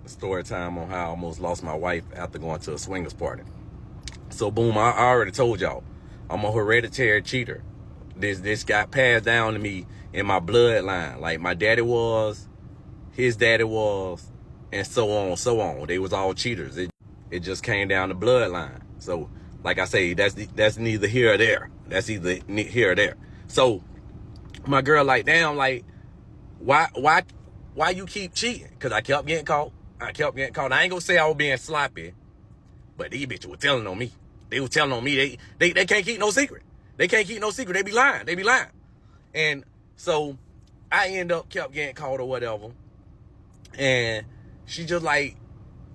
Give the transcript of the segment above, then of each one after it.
story time on how I almost lost my wife after going to a swingers party. So boom, I already told y'all, I'm a hereditary cheater. This got passed down to me in my bloodline. Like my daddy was, his daddy was, and so on. They was all cheaters. It just came down the bloodline. So like I say, that's neither here or there. That's either here or there. So my girl like, damn, like why you keep cheating? Cause I kept getting caught. I ain't gonna say I was being sloppy, but these bitches were telling on me. They were telling on me. They can't keep no secret. They can't keep no secret. They be lying. And so I kept getting caught or whatever. And she just like,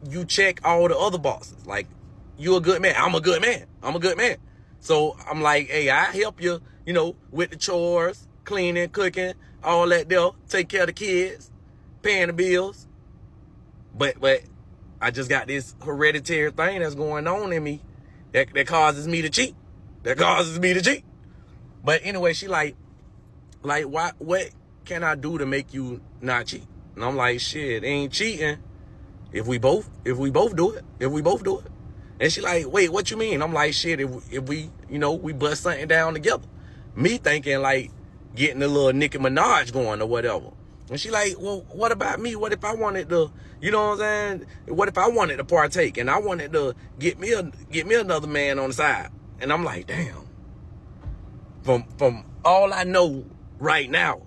you check all the other boxes. Like, you a good man. I'm a good man. So I'm like, hey, I help you, with the chores, cleaning, cooking, all that there. Take care of the kids, paying the bills. But I just got this hereditary thing that's going on in me that causes me to cheat. But anyway, she like, what can I do to make you not cheat? And I'm like, shit, ain't cheating if we both do it. And she like, wait, what you mean? I'm like, shit, if we, we bust something down together. Me thinking like getting a little Nicki Minaj going or whatever. And she like, well, what about me? What if I wanted to, you know what I'm saying? What if I wanted to partake and I wanted to get me another man on the side? And I'm like, damn. From all I know right now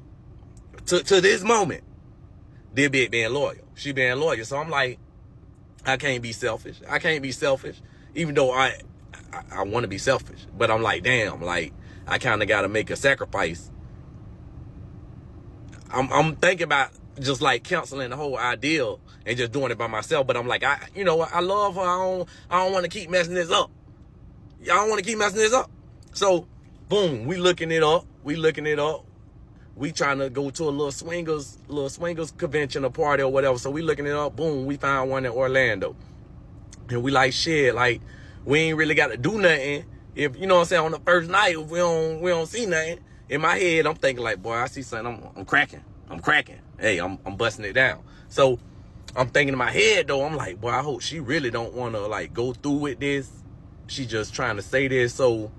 to this moment, this bitch being loyal. She being loyal. So I'm like, I can't be selfish. Even though I want to be selfish. But I'm like, damn, like I kind of got to make a sacrifice. I'm thinking about just like canceling the whole ideal and just doing it by myself. But I'm like, I love her. I don't want to keep messing this up. So boom, we looking it up. We trying to go to a little swingers convention or party or whatever. So we looking it up. Boom, we found one in Orlando. And we like, shit, like we ain't really got to do nothing. If, you know what I'm saying, on the first night, if we don't see nothing. In my head, I'm thinking like, boy, I see something, I'm cracking. Hey, I'm busting it down. So I'm thinking in my head though, I'm like, boy, I hope she really don't want to like go through with this. She just trying to say this so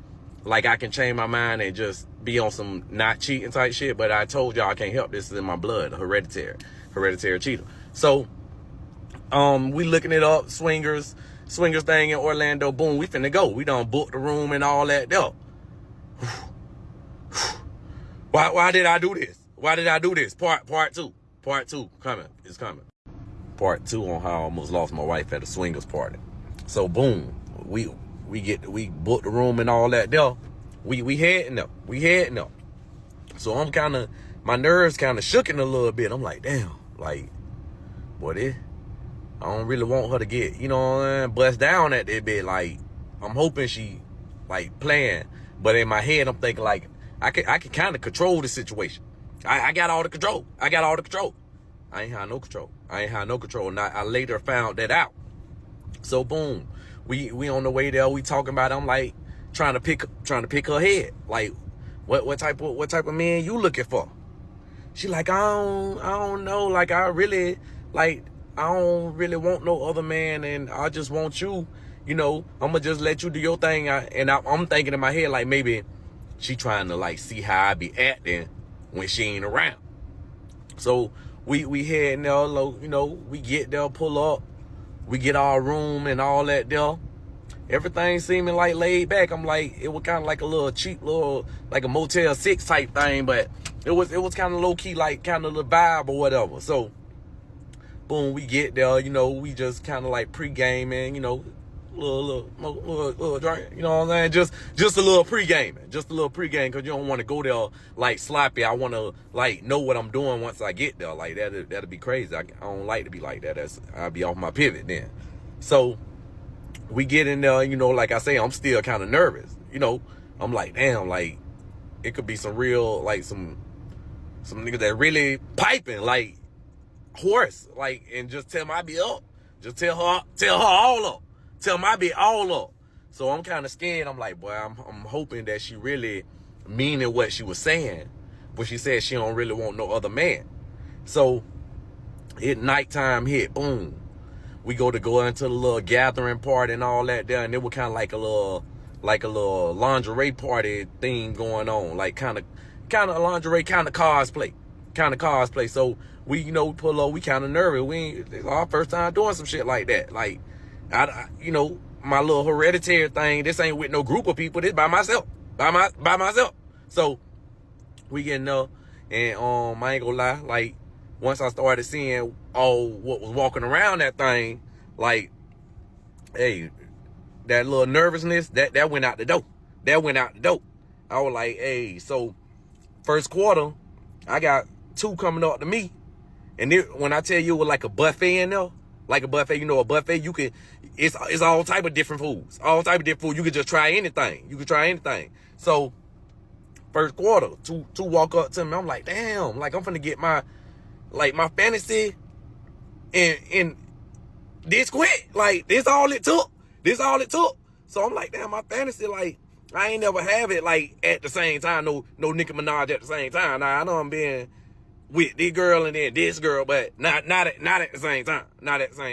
like I can change my mind and just be on some not cheating type shit. But I told y'all I can't help. This is in my blood, hereditary cheater. So we looking it up, swingers thing in Orlando. Boom, we finna go. We done booked the room and all that there. Why did I do this? Part two coming. It's coming. Part 2 on how I almost lost my wife at a swingers party. So boom, we booked the room and all that there. We heading up. So my nerves kind of shooking a little bit. I'm like, damn, like, boy, I don't really want her to get, bust down at that bit. Like, I'm hoping she like playing, but in my head I'm thinking like, I can kind of control the situation. I got all the control. I ain't had no control. And I later found that out. So boom, we on the way there. We talking about it. I'm like trying to pick her head. Like, what type of man you looking for? She like, I don't know. Like, I don't really want no other man, and I just want you. I'm gonna just let you do your thing. I'm thinking in my head like maybe she trying to like see how I be acting when she ain't around. So we heading there, we get there, pull up, we get our room and all that there. Everything seeming like laid back. I'm like, it was kind of like a little cheap like a Motel 6 type thing, but it was kind of low key, like kind of the vibe or whatever. So boom, we get there, we just kind of like pre-gaming, little drink, you know what I'm saying? Just a little pre-gaming, because you don't want to go there like sloppy. I want to like know what I'm doing once I get there. Like that'd be crazy. I don't like to be like that. I'll be off my pivot then. So we get in there, like I say, I'm still kind of nervous. I'm like, damn, like it could be some real, like some niggas that really piping like horse, like, and just tell my be up. Just tell her all up. Tell my bitch all up. So I'm kind of scared. I'm like, boy, I'm hoping that she really meaning what she was saying when she said she don't really want no other man. So nighttime hit, boom. we go into the little gathering party and all that there, and it was kind of like a little lingerie party thing going on, like kind of lingerie, kind of cosplay. So we, you know, we pull up, we kind of nervous. It's our first time doing some shit like that. Like, you know, my little hereditary thing, this ain't with no group of people, this by myself. So we getting up, and I ain't gonna lie, like, once I started seeing all what was walking around that thing, like, hey, that little nervousness, that went out the door. I was like, hey, so first quarter, I got 2 coming up to me. And when I tell you it was like a buffet in there, like a buffet, you know, a buffet, you can, it's all type of different foods. You can just try anything. So first quarter, two walk up to me. I'm like, damn, like I'm finna get my fantasy and this quick. Like, this all it took. So I'm like, damn, my fantasy, like, I ain't never have it like at the same time. No Nicki Minaj at the same time. Now I know I'm being with this girl and then this girl, but not at the same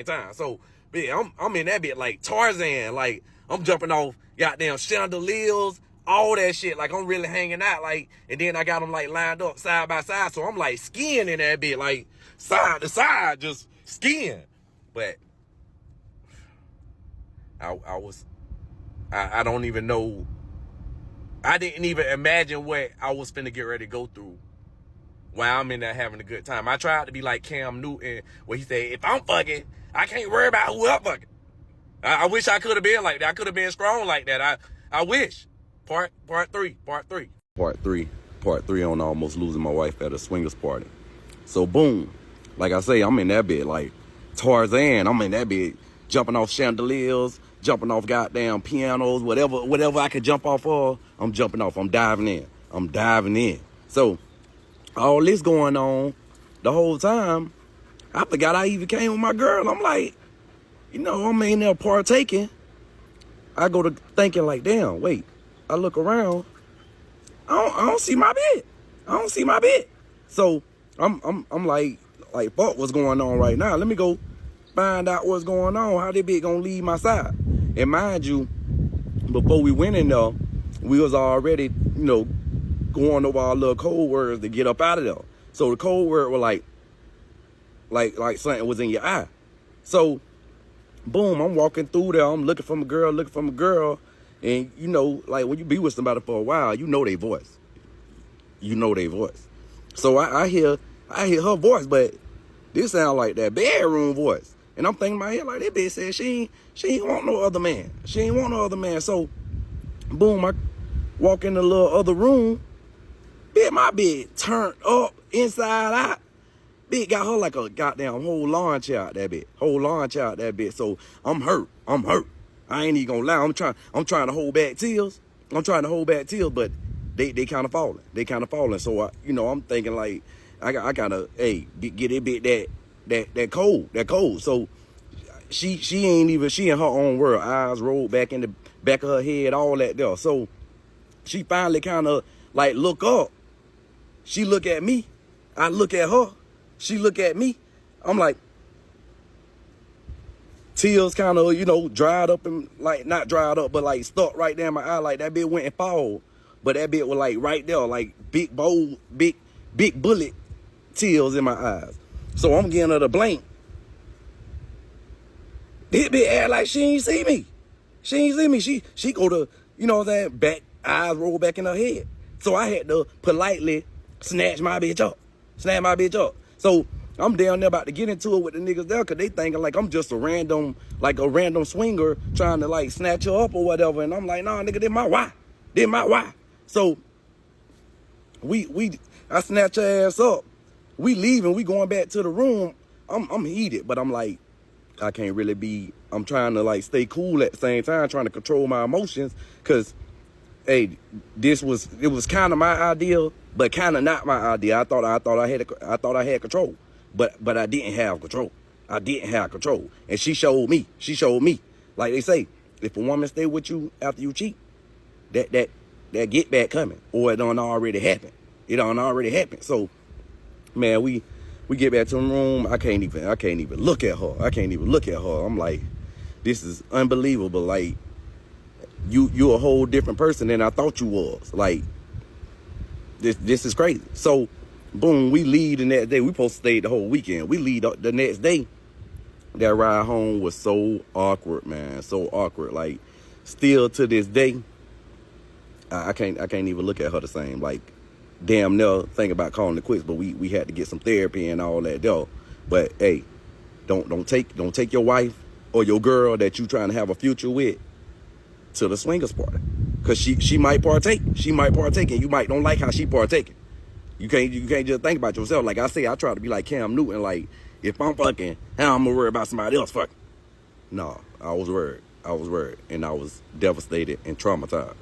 time. So yeah, I'm in that bit like Tarzan. Like, I'm jumping off goddamn chandeliers, all that shit. Like, I'm really hanging out. Like, and then I got them like lined up side by side. So I'm like skiing in that bit, like side to side, just skiing. But I don't even know. I didn't even imagine what I was finna get ready to go through while I'm in there having a good time. I tried to be like Cam Newton, where he said, if I'm fucking, I can't worry about who I'm fucking. I wish I could have been like that. I could have been strong like that. I wish. Part three on almost losing my wife at a swingers party. So boom, like I say, I'm in that bit like Tarzan. I'm in that bit jumping off chandeliers, jumping off goddamn pianos, whatever I could jump off of, I'm jumping off. I'm diving in. So all this going on the whole time, I forgot I even came with my girl. I'm like, you know, I'm in there partaking. I go to thinking like, damn, wait. I look around. I don't see my bed. So I'm like, fuck, what's going on right now? Let me go find out what's going on. How that bitch gonna leave my side? And mind you, before we went in there, we was already, you know, going over our little code words to get up out of there. So the code word was like something was in your eye. So boom, I'm walking through there. I'm looking for my girl. And you know, like when you be with somebody for a while, you know their voice. So I hear her voice, but this sound like that bedroom voice. And I'm thinking in my head, like, that bitch said she ain't want no other man. So boom, I walk in the little other room. Bitch, my bed turned up inside out. Bitch got her like a goddamn whole lawn chair out that bitch. So I'm hurt. I ain't even gonna lie. I'm trying to hold back tears. But they kind of falling. So I'm thinking like, I gotta, hey, get it bit that cold. So she in her own world. Eyes rolled back in the back of her head, all that there. So she finally kind of like look up. She look at me. I look at her. She look at me. I'm like, tears kind of, dried up and like, not dried up, but like stuck right there in my eye. Like that bit went and fall. But that bit was like right there, like big bold, big bullet tears in my eyes. So I'm getting her to blink. This bitch act like she ain't see me. She go to, back, eyes roll back in her head. So I had to politely snatch my bitch up. So I'm down there about to get into it with the niggas there, cause they thinking like I'm just a random swinger trying to like snatch her up or whatever. And I'm like, nah, nigga, this my why. So I snatch her ass up. We leaving, we going back to the room. I'm heated, but I'm like, I can't really be, I'm trying to like stay cool at the same time, trying to control my emotions. Cause hey, it was kind of my idea, but kind of not my idea. I thought I had control, but I didn't have control. And she showed me. Like they say, if a woman stay with you after you cheat, that get back coming, or it done already happened. So, man, we We get back to the room. I can't even look at her. I can't even look at her. I'm like, this is unbelievable. Like, you a whole different person than I thought you was. Like, this is crazy. So, boom, we leave the next day. We supposed to stay the whole weekend. We leave the next day. That ride home was so awkward, man. So awkward. Like, still to this day, I can't even look at her the same. Like, damn near think about calling it quits, but we had to get some therapy and all that though. But hey, don't take your wife or your girl that you trying to have a future with to the swingers party, cause she might partake. She might partake, and you might don't like how she partaking. You can't just think about yourself. Like I say, I try to be like Cam Newton. Like, if I'm fucking, how I'm gonna worry about somebody else fucking? No, I was worried, and I was devastated and traumatized.